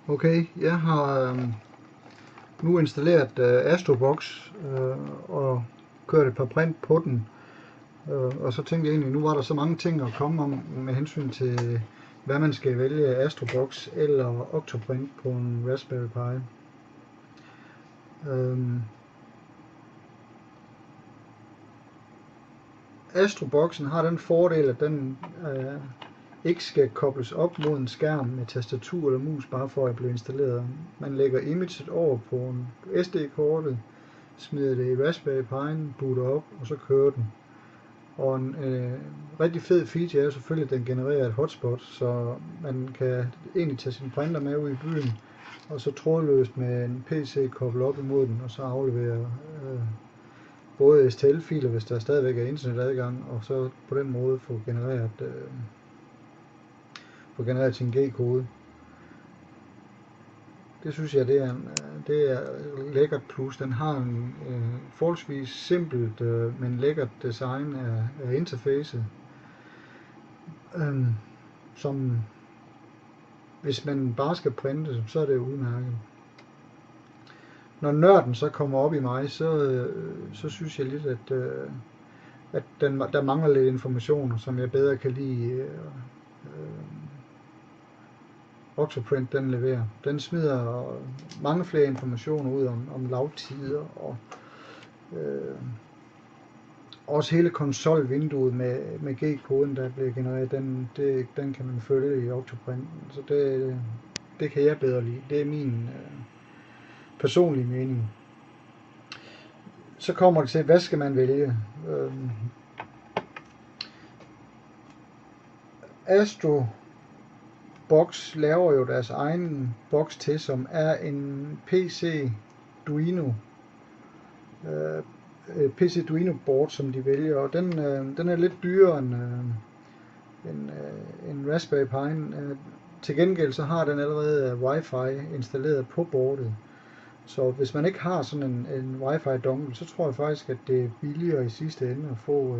Okay, jeg har nu installeret Astrobox og kørt et par print på den. Og så tænkte jeg egentlig, nu var der så mange ting at komme om med hensyn til, hvad man skal vælge, Astrobox eller Octoprint på en Raspberry Pi. Astroboxen har den fordel, at den ikke skal kobles op mod en skærm med tastatur eller mus, bare for at blive installeret. Man lægger imaget over på en SD-kortet, smider det i Raspberry Pi'en, booter op, og så kører den. Og en rigtig fed feature er selvfølgelig, at den genererer et hotspot, så man kan egentlig tage sin printer med ud i byen, og så trådløst med en PC koble op imod den, og så aflevere både STL-filer, hvis der stadigvæk er internetadgang, og så på den måde få genereret sin G-kode. Det synes jeg, det er lækkert, plus den har en forholdsvis simpelt, men lækkert design af interfacet, som hvis man bare skal printe, så er det udmærket. Når nørden så kommer op i mig, så synes jeg lidt, at der mangler lidt informationer, som jeg bedre kan lide. Octoprint den leverer. Den smider mange flere informationer ud om lavtider og også hele konsolvinduet med G-koden, der bliver genereret, den kan man følge i Octoprint. Så det kan jeg bedre lide. Det er min personlige mening. Så kommer det til, hvad skal man vælge? Astrobox laver jo deres egen boks til, som er en PC Duino board, som de vælger, og den er lidt dyrere end Raspberry Pi. Til gengæld så har den allerede Wi-Fi installeret på boardet, så hvis man ikke har sådan en Wi-Fi dongle, så tror jeg faktisk, at det er billigere i sidste ende at få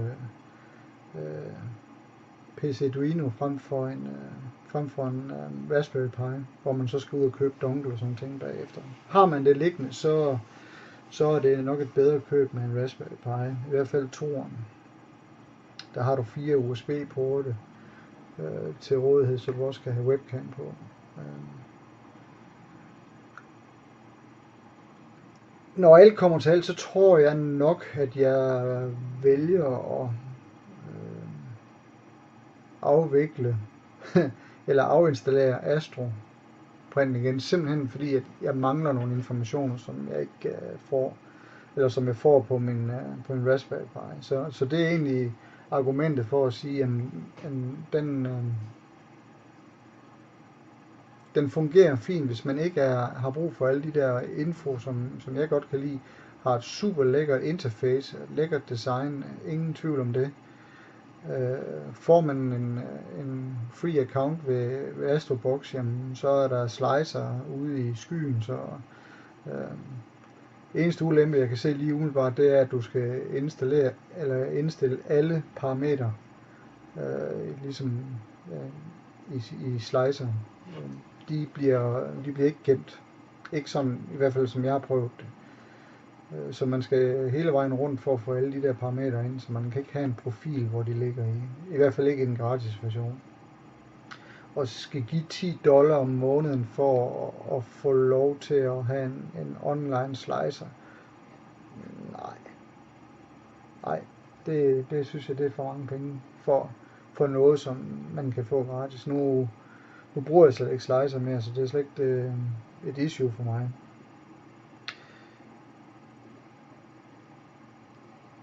PC Duino frem for en Raspberry Pi, hvor man så skal ud og købe dongle og sådan ting bagefter. Har man det liggende, så er det nok et bedre køb med en Raspberry Pi, i hvert fald 2'eren. Der har du 4 USB-porte til rådighed, så du også kan have webcam på. Når alt kommer til alt, så tror jeg nok, at jeg vælger at afvikle eller afinstallere Astroprint igen, simpelthen fordi at jeg mangler nogle informationer, som jeg ikke får, eller som jeg får på min Raspberry Pi. Så det er egentlig argumentet for at sige, at den fungerer fint, hvis man ikke har brug for alle de der info, som jeg godt kan lide. Har et super lækkert interface, lækkert design, ingen tvivl om det. Får man en free account ved Astrobox, jamen, så er der slicer ude i skyen, så eneste ulempe jeg kan se lige umiddelbart, det er, at du skal indstille alle parametre ligesom i slicer. De bliver ikke gemt, ikke sådan, i hvert fald som jeg har prøvet det. Så man skal hele vejen rundt for at få alle de der parametre ind, så man kan ikke have en profil, hvor de ligger i hvert fald ikke i den gratis version. Og skal give $10 om måneden for at få lov til at have en online slicer. Nej, det synes jeg, det er for mange penge for noget, som man kan få gratis. Nu bruger jeg slet ikke slicer mere, så det er slet ikke et issue for mig.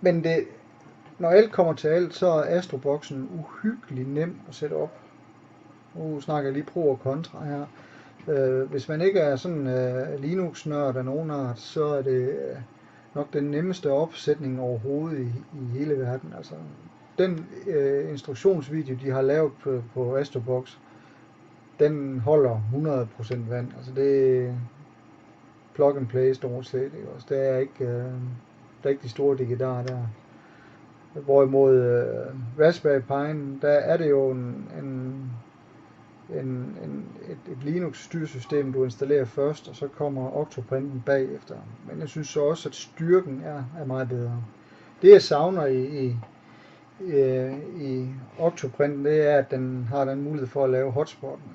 Men når alt kommer til alt, så er Astroboxen uhyggelig nem at sætte op. Nu snakker jeg lige pro og kontra her. Hvis man ikke er sådan Linux-nørd af nogen art, så er det nok den nemmeste opsætning overhovedet i hele verden. Altså, den instruktionsvideo, de har lavet på Astrobox, den holder 100% vand. Altså det er plug and play stort set. Ikke? Altså, der er ikke de store digitarer der. Hvorimod Raspberry Pi, der er det jo et Linux styresystem, du installerer først, og så kommer Octoprinten bagefter. Men jeg synes så også, at styrken er meget bedre. Det jeg savner i Octoprinten, det er, at den har den mulighed for at lave hotspotten.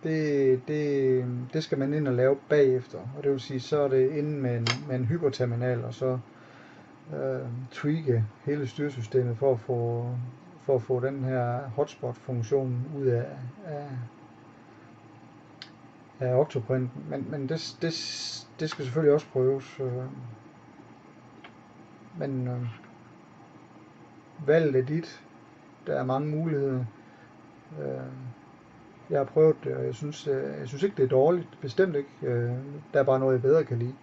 Det skal man ind og lave bagefter, og det vil sige, så er det inde med en hyperterminal, og så tweake hele styresystemet for at få den her hotspot-funktion ud af Octoprinten. Men det skal selvfølgelig også prøves. Men valget er dit. Der er mange muligheder. Jeg har prøvet det, og jeg synes ikke, det er dårligt. Bestemt ikke. Der er bare noget, jeg bedre kan lide.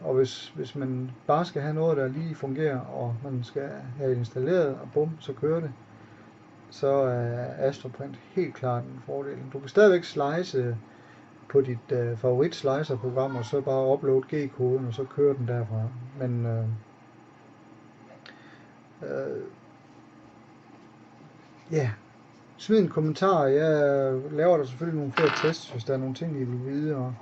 Og hvis man bare skal have noget, der lige fungerer, og man skal have installeret, og bum, så kører det, så er Astroprint helt klart en fordel. Du kan stadigvæk slice på dit favorit slicer-program, og så bare uploade G-koden, og så kører den derfra. Men smid en kommentar. Jeg laver der selvfølgelig nogle flere tests, hvis der er nogle ting, I vil vide. Og,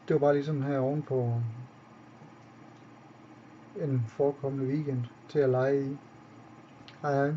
det var bare ligesom her ovenpå en forekommende weekend til at lege i. Hej hej.